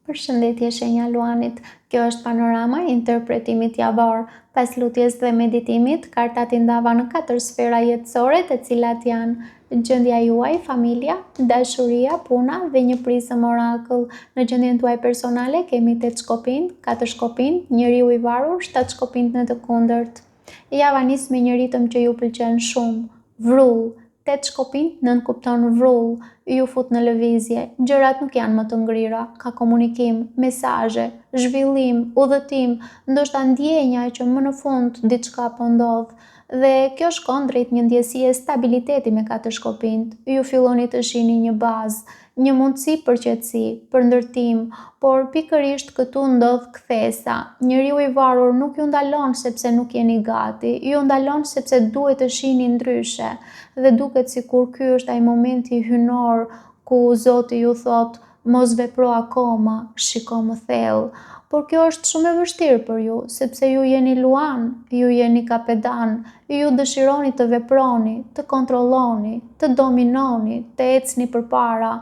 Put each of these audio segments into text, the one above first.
Përshëndetje shenja Luanit. Kjo është panorama e interpretimit javor. Pas lutjes dhe meditimit, kartat I ndava në 4 sfera jetësore, të cilat janë gjendja juaj, familja, dashuria, puna dhe një prizëm orakull. Në gjendjen tuaj personale kemi 8 shkopin, 4 shkopin, njeriu I varur, 7 shkopin në të kundërt. Java nis me një ritëm që ju pëlqen shumë, vrull. 8 shkopin nënkupton vrull, ju fut në lëvizje, gjërat nuk janë më të ngrira, ka komunikim, mesazhe, zhvillim, udhëtim, ndoshta ndjenja që më në fund diçka po ndodh. Dhe kjo shkon drejt një ndjesie stabiliteti me 4 shkopinjt. Ju filloni të shihni një bazë, një mundësi për qetësi, për ndërtim, por pikërisht këtu ndodh kthesa. Njeriu I varur nuk ju ndalon sepse nuk jeni gati, ju ndalon sepse duhet të shihni ndryshe. Dhe duket sikur ky është ai momenti hynor ku Zoti ju thot mos vepro akoma, shiko më thellë. Por kjo është shumë e vështirë për ju, sepse ju jeni Luan, ju jeni Kapedan, ju dëshironi të veproni, të kontrolloni, të dominoni, të ecni përpara.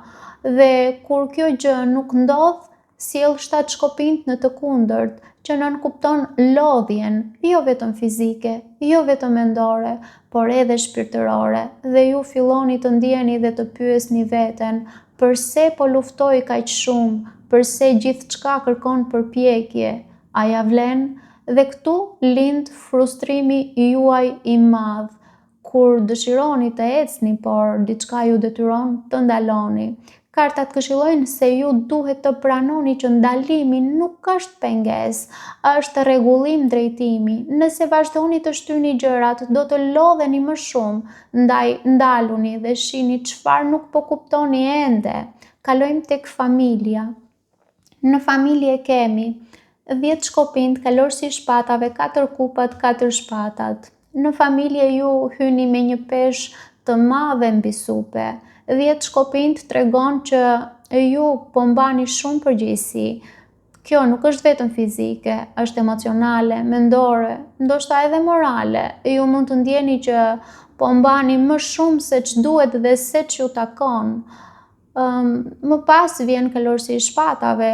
Dhe kur kjo gjë nuk ndodh, sjell 7 shkopinjt në të kundërt, që nënkupton lodhjen, jo vetëm fizike, jo vetëm mendore, por edhe shpirtërore, dhe ju filloni të ndjeni dhe të pyesni veten, përse po luftoj kaq shumë, përse gjithçka kërkon përpjekje, a ja vlen? Dhe këtu lind frustrimi juaj I madh, kur dëshironi të ecni, por diçka ju detyron të ndaloni. Kartat këshillojnë se ju duhet të pranoni që ndalimi nuk është pengesë, është rregullim drejtimi. Nëse vazhdoni të shtyni gjërat, do të lodheni më shumë, ndaj ndaluni dhe shihni çfarë nuk po kuptoni ende. Kalojmë tek familja. Në familje kemi 10 shkopinjt, kalorësi I shpatave, 4 kupat, 4 shpatat. Në familje ju hyni me një peshë të madhe mbi supe. 10 shkopinjt tregon që ju po mbani shumë përgjegjësi. Kjo nuk është vetëm fizike, është emocionale, mendore, ndoshta edhe morale. Ju mund të ndjeni që po mbani më shumë se ç'duhet dhe se ç'ju takon. Më pas vjen kalorësi I shpatave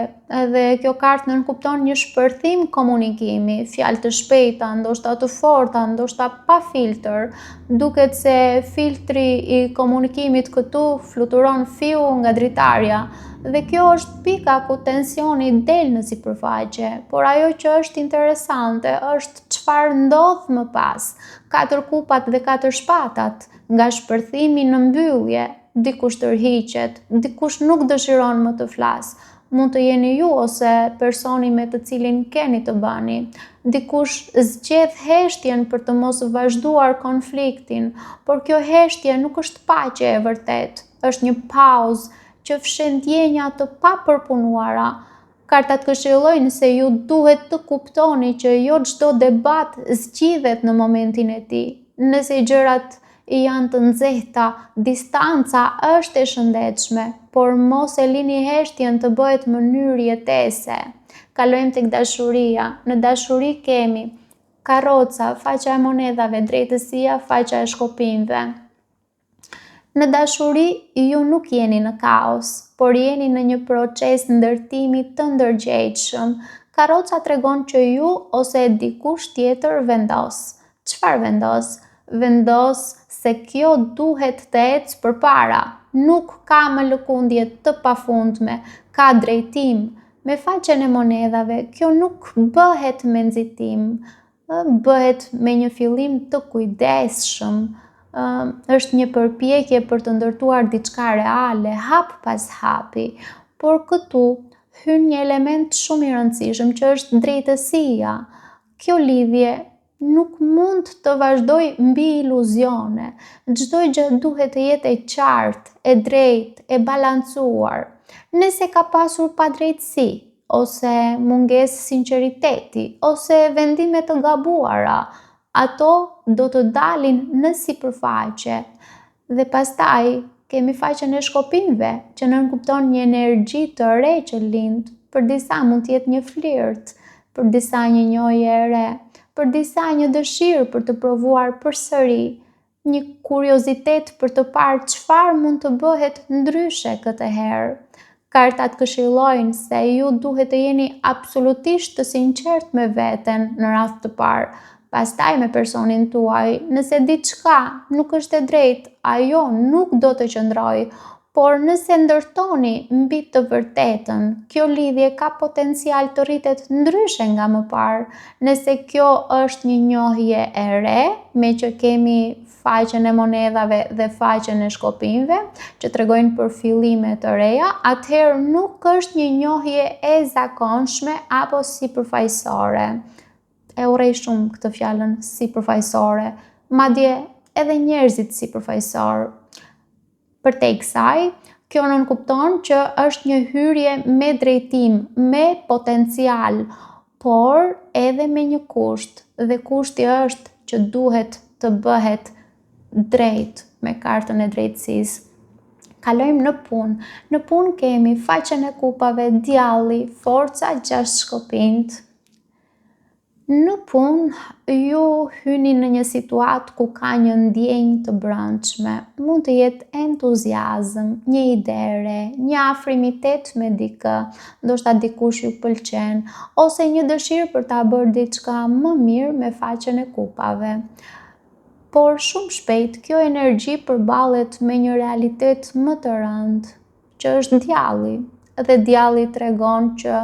dhe kjo kartë nënkupton një shpërthim komunikimi, fjalë të shpejta, ndoshta të forta, ndoshta pa filtër. Duket se filtri I komunikimit këtu fluturon fiu nga dritarja dhe kjo është pika ku tensioni del në sipërfaqe, por ajo që është interesante është çfarë ndodh më pas. 4 kupat dhe 4 shpatat, nga shpërthimi në mbyllje, dikush tërhiqet, dikush nuk dëshiron më të flas. Mund të jeni ju ose personi me të cilin keni të bani. Dikush zgjedh heshtjen për të mos vazhduar konfliktin, por kjo heshtje nuk është paqe e vërtet, është një pauzë që fshin ndjenja të papërpunuara. Kartat këshillojnë se ju duhet të kuptoni që jo çdo debat zgjidhet në momentin e tij. Nëse gjërat janë të nxehta, distanca është e shëndetshme, por mos e lini heshtjen të bëhet mënyrë jetese. Kalojmë tek dashuria. Në dashuri kemi karroca, faqa e monedhave, drejtësia, faqa e shkopinjve. Në dashuri ju nuk jeni në kaos, por jeni në një proces ndërtimi të ndërgjegjshëm. Karroca tregon që ju ose dikush tjetër vendos. Çfarë vendos? Vendos se kjo duhet të ecë përpara, nuk ka më lëkundje të pafundme, ka drejtim. Me faqen e monedhave, kjo nuk bëhet me nxitim, bëhet me një fillim të kujdesshëm. Është një përpjekje për të ndërtuar diçka reale, hap pas hapi, por këtu hyn një element shumë I rëndësishëm që është drejtësia. Kjo lidhje nuk mund të vazhdoj mbi iluzione. Çdo gjë duhet të jetë e qartë, e drejtë, e balancuar. Nëse ka pasur padrejtësi, ose mungesë sinqeriteti, ose vendime të gabuara, ato do të dalin në sipërfaqe. Dhe pastaj kemi faqen e shkopinjve, që nënkupton një energji të re që lind. Për disa mund të jetë një flirt, për disa një njohje e re, për disa një dëshirë për të provuar përsëri, një kuriozitet për të parë çfarë mund të bëhet ndryshe këtë herë. Kartat këshillojnë se ju duhet të jeni absolutisht të sinqert me veten në radhë të parë. Pastaj me personin tuaj, nëse diçka nuk është e drejtë, ajo nuk do të qëndrojë, por nëse ndërtoni mbi të vërtetën, kjo lidhje ka potencial të rritet ndryshe nga më parë. Nëse kjo është një njohje e re, me që kemi faqen e monedhave dhe faqen e shkopinjve, që tregojnë për fillime të reja, atëherë nuk është një njohje e zakonshme apo sipërfaqësore. E urrej shumë këtë fjalën sipërfaqësore, madje edhe njerëzit sipërfaqësor. Përtej kësaj, kjo nënkupton që është një hyrje me drejtim, me potencial, por edhe me një kusht, dhe kushti është që duhet të bëhet drejt me kartën e drejtësisë. Kalojmë në punë. Në punë kemi faqen e kupave, djalli, forca, 6 shkopinjt. Në punë ju hyni në një situatë ku ka një ndjenjë të brendshme. Mund të jetë entuziazëm, një ide e re, një afrimitet me dikë, ndoshta dikush ju pëlqen, ose një dëshirë për ta bërë diçka më mirë me faqen e kupave. Por shumë shpejt kjo energji përballet me një realitet më të rëndë, që është djalli, dhe djalli tregon që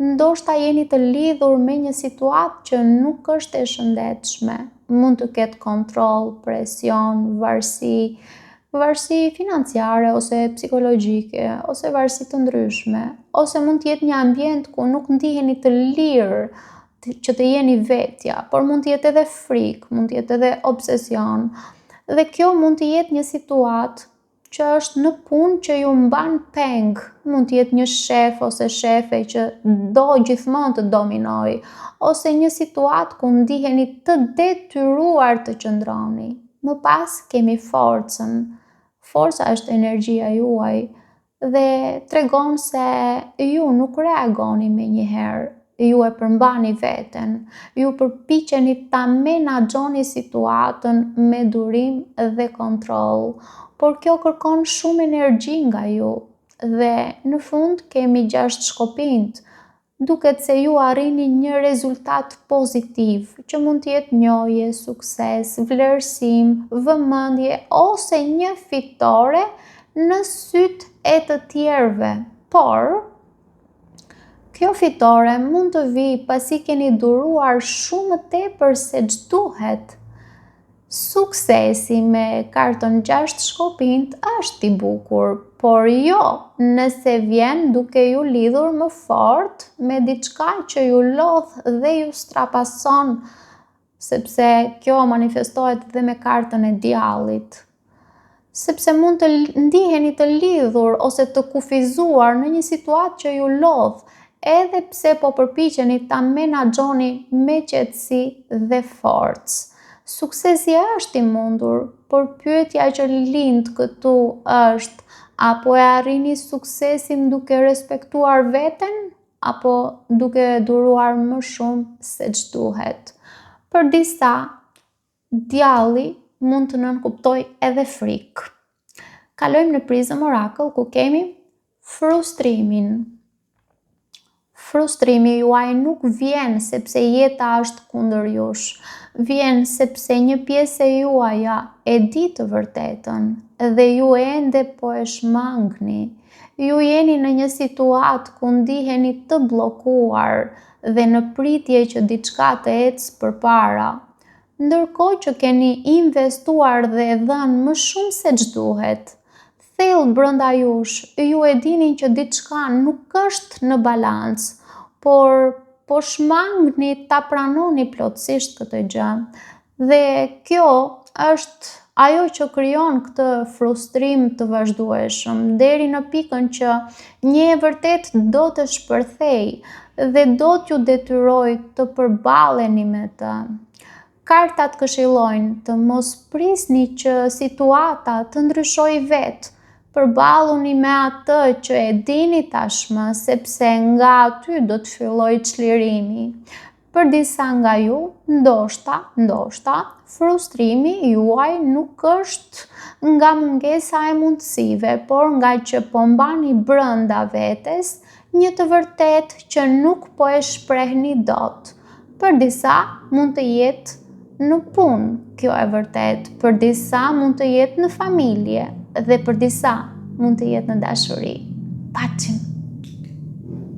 ndoshta jeni të lidhur me një situatë që nuk është e shëndetshme. Mund të ketë kontroll, presion, varësi financiare ose psikologjike, ose varësi të ndryshme, ose mund të jetë një ambient ku nuk ndiheni të lirë, që të jeni vetja, por mund të jetë edhe frikë, mund të jetë edhe obsesion. Dhe kjo mund të jetë një situatë që është në punë që ju mban peng. Mund të jetë një shef ose shefe që do gjithmonë të dominojë, ose një situatë ku ndiheni të detyruar të qëndroni. Më pas kemi forcën. Forca është energjia juaj dhe tregon se ju nuk reagoni menjëherë. Ju e përmbani veten, ju përpiqeni ta menaxhoni situatën me durim dhe kontroll, por kjo kërkon shumë energji nga ju. Dhe në fund kemi 6 shkopinjt. Duket se ju arrini një rezultat pozitiv, që mund të jetë njohje, sukses, vlerësim, vëmendje ose një fitore në sytë e të tjerëve. Por kjo fitore mund të vijë pasi keni duruar shumë më tepër se ç'duhet. Suksesi me kartën 6 shkopinjt është i bukur, por jo nëse vjen duke ju lidhur më fort me diçka që ju lodh dhe ju strapason, sepse kjo manifestohet dhe me kartën e djallit. Sepse mund të ndiheni të lidhur ose të kufizuar në një situatë që ju lodh, edhe pse po përpiqeni ta menaxhoni me qetësi dhe forcë. Suksesi është i mundur, por pyetja që lind këtu është: apo e arrini suksesin duke respektuar veten, apo duke duruar më shumë se ç'duhet? Për disa, djalli mund të nënkuptojë edhe frikë. Kalojmë në prizëm orakull ku kemi frustrimin. Frustrimi juaj nuk vjen sepse jeta është kundër jush. Vjen sepse një pjesë e juaja e di të vërtetën dhe ju ende po e shmangni. Ju jeni në një situatë ku ndiheni të bllokuar dhe në pritje që diçka të ecë përpara. Ndërkohë që keni investuar dhe dhënë më shumë se ç'duhet. Thellë brenda jush, ju e dini që diçka nuk është në balancë, por po shmangni ta pranoni plotësisht këtë gjë. Dhe kjo është ajo që krijon këtë frustrim të vazhdueshëm, deri në pikën që një e vërtet do të shpërthejë dhe do t'ju detyrojë të përballeni me të. Kartat këshillojnë të mos prisni që situata të ndryshojë vetë. Përballuni me atë që e dini tashmë, sepse nga aty do të fillojë çlirimi. Për disa nga ju, ndoshta, frustrimi juaj nuk është nga mungesa e mundësive, por nga që po mbani brënda vetes një të vërtet që nuk po e shprehni dot. Për disa mund të jetë në punë, kjo e vërtet, për disa mund të jetë në familje dhe për disa mund të jetë në dashuri. Paçim.